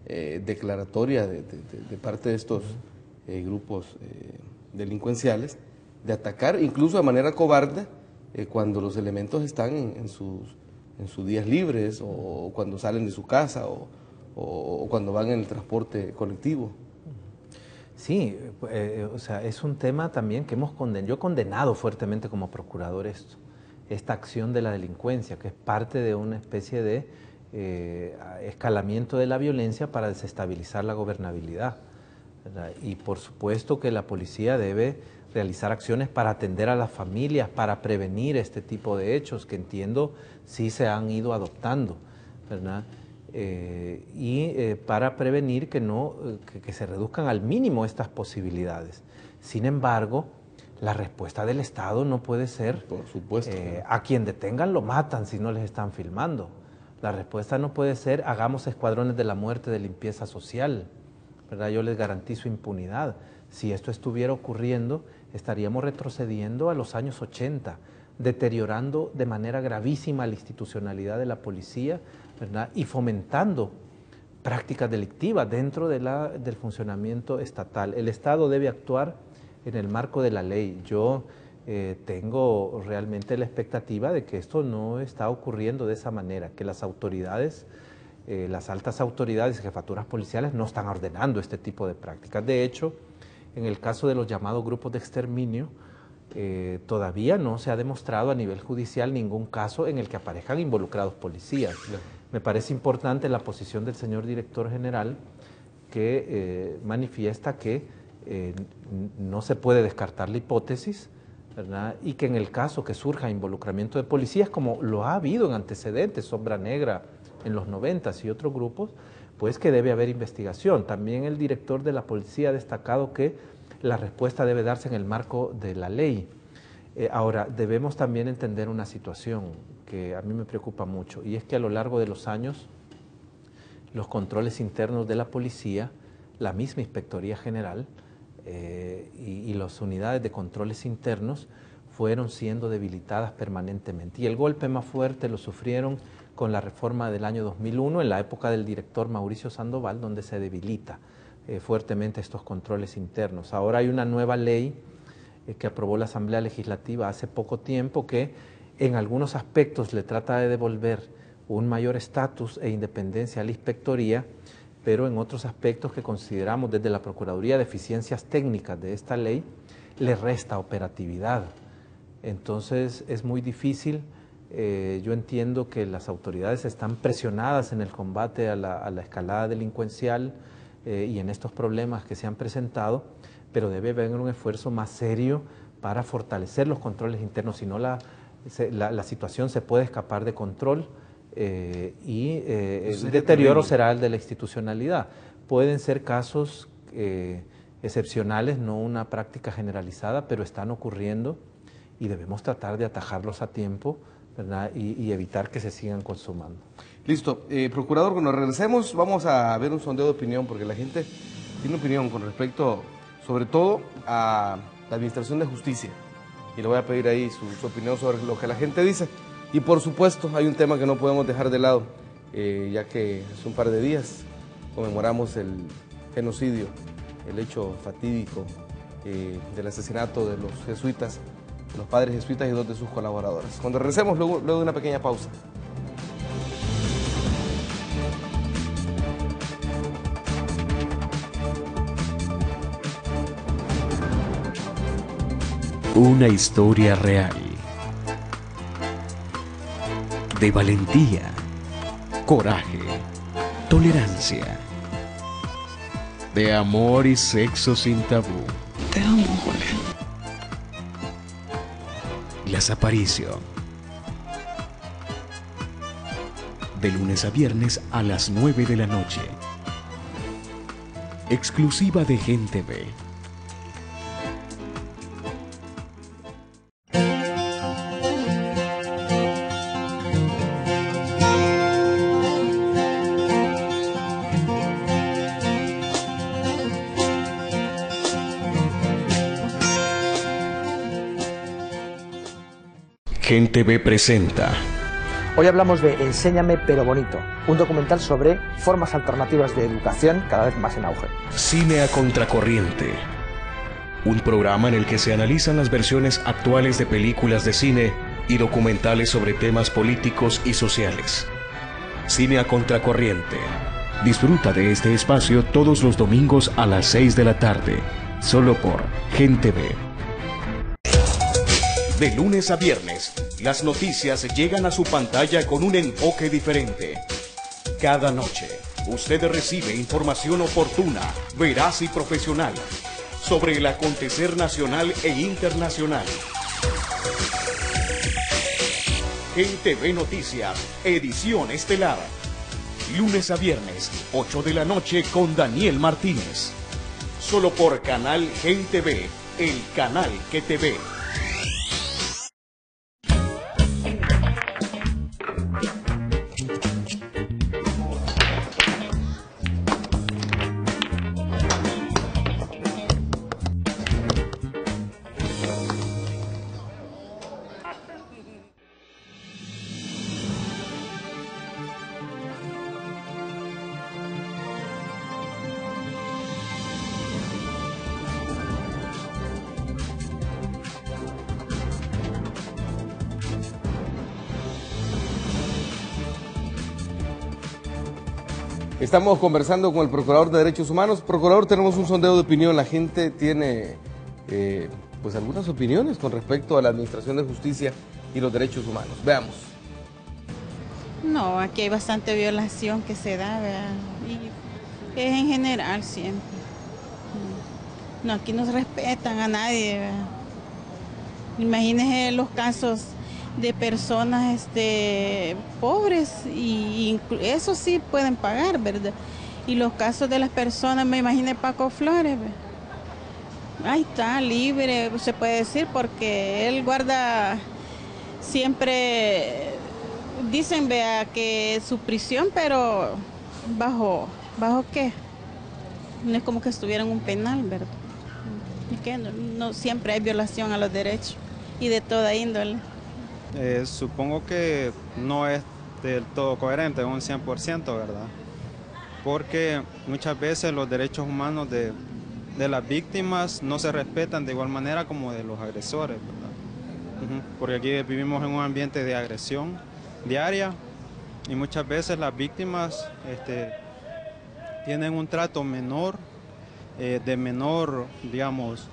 declaratoria de parte de estos grupos delincuenciales de atacar incluso de manera cobarde cuando los elementos están en sus días libres o cuando salen de su casa o cuando van en el transporte colectivo. Sí, o sea, es un tema también que hemos condenado. Yo he condenado fuertemente como procurador esta acción de la delincuencia, que es parte de una especie de escalamiento de la violencia para desestabilizar la gobernabilidad, ¿verdad? Y por supuesto que la policía debe realizar acciones para atender a las familias, para prevenir este tipo de hechos que entiendo sí se han ido adoptando, ¿verdad? Para prevenir que se reduzcan al mínimo estas posibilidades. Sin embargo, la respuesta del Estado no puede ser, por supuesto, a quien detengan lo matan si no les están filmando. La respuesta no puede ser hagamos escuadrones de la muerte de limpieza social, ¿verdad? Yo les garantizo impunidad. Si esto estuviera ocurriendo, estaríamos retrocediendo a los años 80, deteriorando de manera gravísima la institucionalidad de la policía, ¿verdad? Y fomentando prácticas delictivas dentro del funcionamiento estatal. El Estado debe actuar en el marco de la ley. Yo tengo realmente la expectativa de que esto no está ocurriendo de esa manera, que las autoridades, las altas autoridades y jefaturas policiales no están ordenando este tipo de prácticas. De hecho, en el caso de los llamados grupos de exterminio, todavía no se ha demostrado a nivel judicial ningún caso en el que aparezcan involucrados policías. Me parece importante la posición del señor director general que manifiesta que no se puede descartar la hipótesis, ¿verdad? Y que en el caso que surja involucramiento de policías, como lo ha habido en antecedentes, Sombra Negra en los 90s y otros grupos, pues que debe haber investigación. También el director de la policía ha destacado que la respuesta debe darse en el marco de la ley. Ahora, debemos también entender una situación que a mí me preocupa mucho, y es que a lo largo de los años, los controles internos de la policía, la misma Inspectoría General y las unidades de controles internos fueron siendo debilitadas permanentemente. Y el golpe más fuerte lo sufrieron con la reforma del año 2001, en la época del director Mauricio Sandoval, donde se debilita fuertemente estos controles internos. Ahora hay una nueva ley que aprobó la Asamblea Legislativa hace poco tiempo que en algunos aspectos le trata de devolver un mayor estatus e independencia a la Inspectoría, pero en otros aspectos que consideramos desde la Procuraduría deficiencias técnicas de esta ley, le resta operatividad. Entonces es muy difícil. Yo entiendo que las autoridades están presionadas en el combate a la escalada delincuencial y en estos problemas que se han presentado, pero debe haber un esfuerzo más serio para fortalecer los controles internos, si no la situación se puede escapar de control y el deterioro será el de la institucionalidad. Pueden ser casos excepcionales, no una práctica generalizada, pero están ocurriendo y debemos tratar de atajarlos a tiempo, ¿verdad? Y evitar que se sigan consumando. Listo. Procurador, cuando regresemos vamos a ver un sondeo de opinión, porque la gente tiene opinión con respecto, sobre todo, a la Administración de Justicia. Y le voy a pedir ahí su opinión sobre lo que la gente dice. Y por supuesto, hay un tema que no podemos dejar de lado, ya que hace un par de días conmemoramos el genocidio, el hecho fatídico del asesinato de los jesuitas, los padres jesuitas y 2 de sus colaboradores. Cuando regresemos, luego de una pequeña pausa. Una historia real, de valentía, coraje, tolerancia, de amor y sexo sin tabú. Te amo, Julián. Las Aparicio. De lunes a viernes a las 9 de la noche. Exclusiva de Gente Ve. Gente V presenta. Hoy hablamos de Enséñame pero bonito, un documental sobre formas alternativas de educación cada vez más en auge. Cine a contracorriente. Un programa en el que se analizan las versiones actuales de películas de cine y documentales sobre temas políticos y sociales. Cine a contracorriente. Disfruta de este espacio todos los domingos a las 6 de la tarde, solo por Gente V. De lunes a viernes, las noticias llegan a su pantalla con un enfoque diferente. Cada noche, usted recibe información oportuna, veraz y profesional sobre el acontecer nacional e internacional. Gente V Noticias, edición estelar. Lunes a viernes, 8 de la noche con Daniel Martínez. Solo por Canal Gente V, el canal que te ve. Estamos conversando con el Procurador de Derechos Humanos. Procurador, tenemos un sondeo de opinión. La gente tiene pues algunas opiniones con respecto a la Administración de Justicia y los derechos humanos. Veamos. No, aquí hay bastante violación que se da, ¿verdad? Y es en general siempre. No, aquí no se respetan a nadie, ¿verdad? Imagínese los casos de personas pobres y eso sí pueden pagar, ¿verdad? Y los casos de las personas, me imaginé Paco Flores, ¿verdad? Ahí está, libre, se puede decir, porque él guarda siempre, dicen, vea, que su prisión, pero ¿bajo qué? No es como que estuviera en un penal, ¿verdad? Es que no siempre hay violación a los derechos y de toda índole. Supongo que no es del todo coherente, un 100%, ¿verdad? Porque muchas veces los derechos humanos de las víctimas no se respetan de igual manera como de los agresores, ¿verdad? Porque aquí vivimos en un ambiente de agresión diaria y muchas veces las víctimas tienen un trato menor, digamos,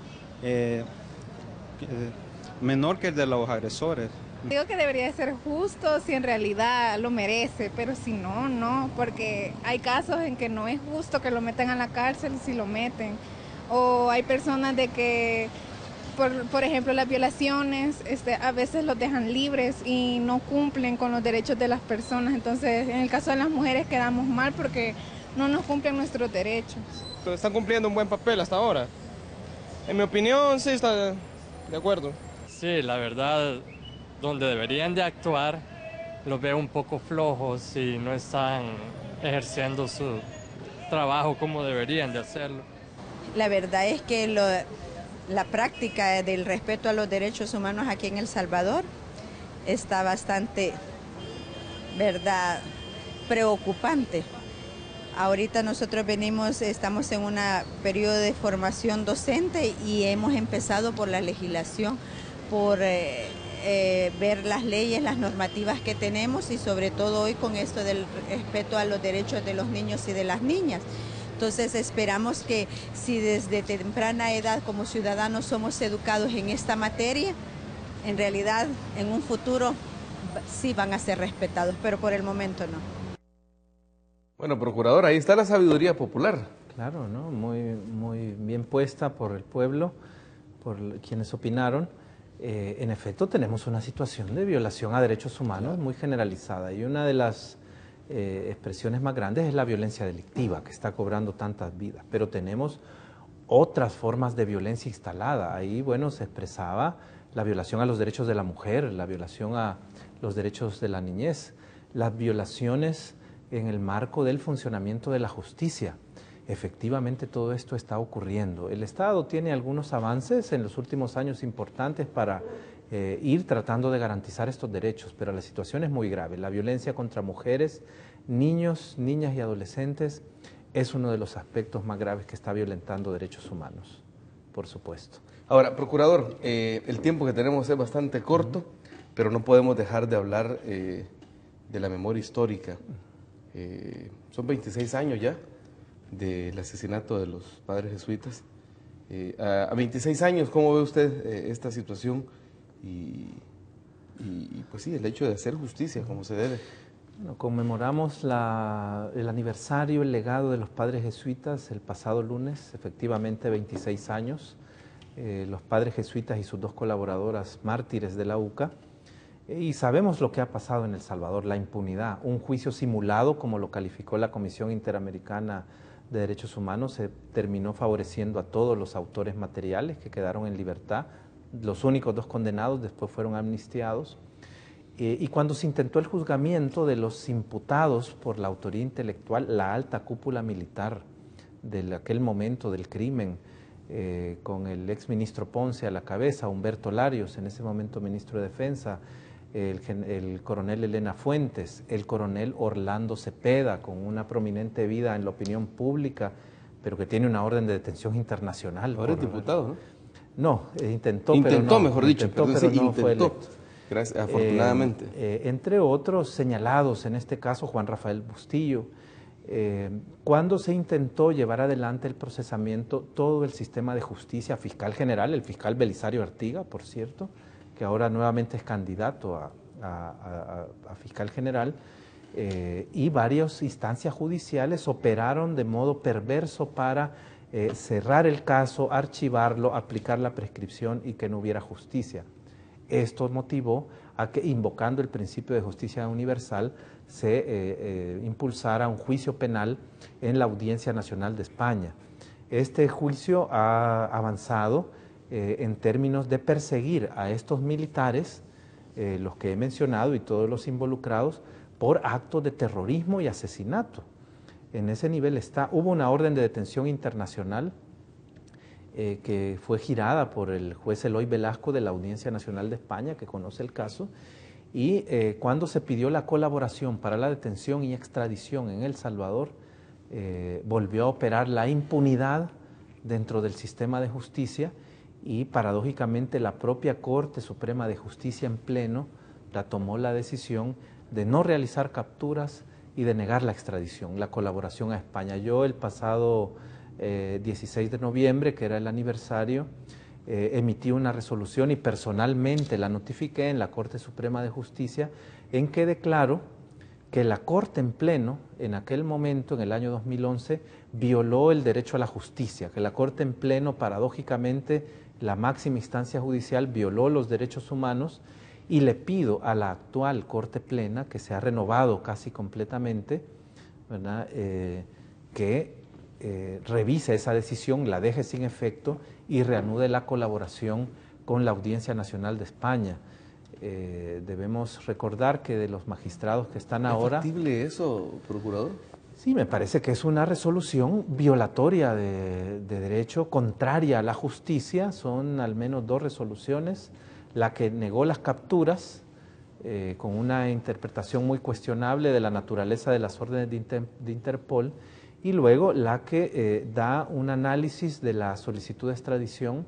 menor que el de los agresores. Digo que debería ser justo si en realidad lo merece, pero si no, no, porque hay casos en que no es justo que lo metan a la cárcel si lo meten. O hay personas de que, por ejemplo, las violaciones, a veces los dejan libres y no cumplen con los derechos de las personas. Entonces, en el caso de las mujeres quedamos mal porque no nos cumplen nuestros derechos. Están cumpliendo un buen papel hasta ahora. En mi opinión, sí está de acuerdo. Sí, la verdad, donde deberían de actuar, los veo un poco flojos y no están ejerciendo su trabajo como deberían de hacerlo. La verdad es que la práctica del respeto a los derechos humanos aquí en El Salvador está bastante, ¿verdad?, preocupante. Ahorita nosotros estamos en un periodo de formación docente y hemos empezado por la legislación, por ver las leyes, las normativas que tenemos y sobre todo hoy con esto del respeto a los derechos de los niños y de las niñas. Entonces esperamos que si desde temprana edad como ciudadanos somos educados en esta materia, en realidad en un futuro sí van a ser respetados, pero por el momento no. Bueno, Procurador, ahí está la sabiduría popular. Claro, ¿no? Muy bien puesta por el pueblo, por quienes opinaron. En efecto, tenemos una situación de violación a derechos humanos muy generalizada y una de las expresiones más grandes es la violencia delictiva, que está cobrando tantas vidas, pero tenemos otras formas de violencia instalada. Ahí, bueno, se expresaba la violación a los derechos de la mujer, la violación a los derechos de la niñez, las violaciones en el marco del funcionamiento de la justicia. Efectivamente, todo esto está ocurriendo. El Estado tiene algunos avances en los últimos años importantes para ir tratando de garantizar estos derechos, pero la situación es muy grave. La violencia contra mujeres, niños, niñas y adolescentes es uno de los aspectos más graves que está violentando derechos humanos, por supuesto. Ahora, procurador, el tiempo que tenemos es bastante corto, pero no podemos dejar de hablar de la memoria histórica. Son 26 años ya del asesinato de los padres jesuitas. A 26 años, ¿cómo ve usted esta situación? Y pues sí, el hecho de hacer justicia como se debe. Bueno, conmemoramos el aniversario, el legado de los padres jesuitas el pasado lunes, efectivamente 26 años. Los padres jesuitas y sus dos colaboradoras mártires de la UCA. Y sabemos lo que ha pasado en El Salvador, la impunidad, un juicio simulado, como lo calificó la Comisión Interamericana de Derechos Humanos, se terminó favoreciendo a todos los autores materiales que quedaron en libertad. Los únicos dos condenados después fueron amnistiados. Y cuando se intentó el juzgamiento de los imputados por la autoría intelectual, la alta cúpula militar de aquel momento del crimen, con el exministro Ponce a la cabeza, Humberto Larios, en ese momento ministro de Defensa, el coronel Elena Fuentes, el coronel Orlando Cepeda, con una prominente vida en la opinión pública, pero que tiene una orden de detención internacional. Ahora es diputado, ¿no? No, intentó, mejor dicho, pero no fue electo. Gracias, afortunadamente. Entre otros señalados, en este caso Juan Rafael Bustillo. Cuando se intentó llevar adelante el procesamiento, todo el sistema de justicia, fiscal general, el fiscal Belisario Artiga, por cierto, que ahora nuevamente es candidato a fiscal general, y varias instancias judiciales operaron de modo perverso para cerrar el caso, archivarlo, aplicar la prescripción y que no hubiera justicia. Esto motivó a que, invocando el principio de justicia universal, se impulsara un juicio penal en la Audiencia Nacional de España. Este juicio ha avanzado en términos de perseguir a estos militares, los que he mencionado y todos los involucrados, por actos de terrorismo y asesinato. En ese nivel está. Hubo una orden de detención internacional que fue girada por el juez Eloy Velasco de la Audiencia Nacional de España, que conoce el caso, y cuando se pidió la colaboración para la detención y extradición en El Salvador, volvió a operar la impunidad dentro del sistema de justicia y paradójicamente la propia Corte Suprema de Justicia en pleno tomó la decisión de no realizar capturas y de negar la extradición, la colaboración a España. Yo el pasado 16 de noviembre, que era el aniversario, emití una resolución y personalmente la notifiqué en la Corte Suprema de Justicia, en que declaro que la Corte en pleno, en aquel momento, en el año 2011, violó el derecho a la justicia, que la Corte en pleno, paradójicamente, la máxima instancia judicial, violó los derechos humanos, y le pido a la actual Corte Plena, que se ha renovado casi completamente, ¿verdad?, que revise esa decisión, la deje sin efecto y reanude la colaboración con la Audiencia Nacional de España. Debemos recordar que de los magistrados que están ahora... ¿Es factible eso, procurador? Sí, me parece que es una resolución violatoria de derecho, contraria a la justicia. Son al menos dos resoluciones: la que negó las capturas, con una interpretación muy cuestionable de la naturaleza de las órdenes de Interpol, y luego la que da un análisis de la solicitud de extradición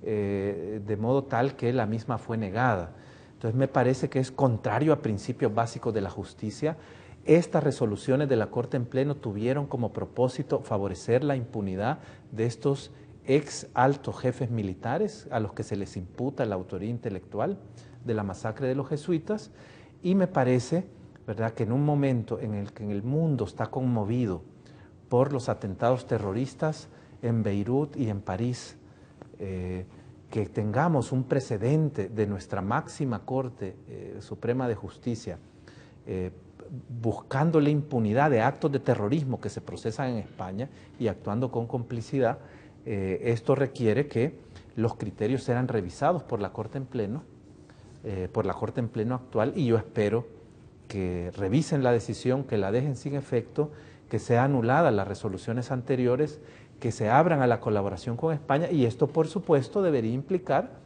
de modo tal que la misma fue negada. Entonces me parece que es contrario a principios básicos de la justicia. Estas resoluciones de la Corte en pleno tuvieron como propósito favorecer la impunidad de estos ex altos jefes militares a los que se les imputa la autoría intelectual de la masacre de los jesuitas, y me parece, ¿verdad?, que en un momento en el que en el mundo está conmovido por los atentados terroristas en Beirut y en París, que tengamos un precedente de nuestra máxima Corte Suprema de Justicia buscando la impunidad de actos de terrorismo que se procesan en España y actuando con complicidad, esto requiere que los criterios sean revisados por la Corte en pleno, actual, y yo espero que revisen la decisión, que la dejen sin efecto, que sean anuladas las resoluciones anteriores, que se abran a la colaboración con España, y esto por supuesto debería implicar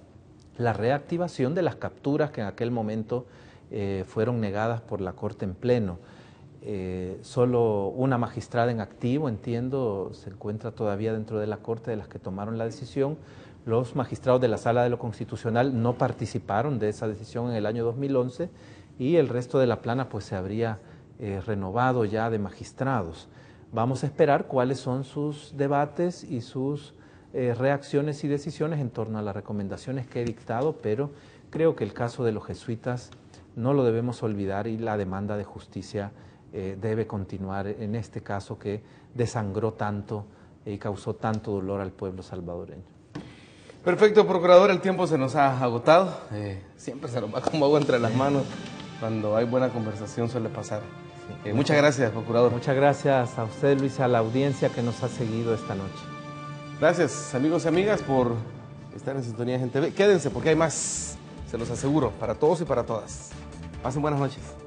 la reactivación de las capturas que en aquel momento fueron negadas por la Corte en pleno. Solo una magistrada en activo, entiendo, se encuentra todavía dentro de la Corte de las que tomaron la decisión. Los magistrados de la Sala de lo Constitucional no participaron de esa decisión en el año 2011 y el resto de la plana pues se habría renovado ya de magistrados. Vamos a esperar cuáles son sus debates y sus reacciones y decisiones en torno a las recomendaciones que he dictado, pero creo que el caso de los jesuitas no lo debemos olvidar y la demanda de justicia debe continuar en este caso que desangró tanto y causó tanto dolor al pueblo salvadoreño. Perfecto, procurador, el tiempo se nos ha agotado. Siempre se nos va como agua entre las manos. Cuando hay buena conversación suele pasar. Muchas gracias, procurador. Muchas gracias a usted, Luis, a la audiencia que nos ha seguido esta noche. Gracias, amigos y amigas, por estar en sintonía de Gente V. Quédense porque hay más, se los aseguro, para todos y para todas. Pasen buenas noches.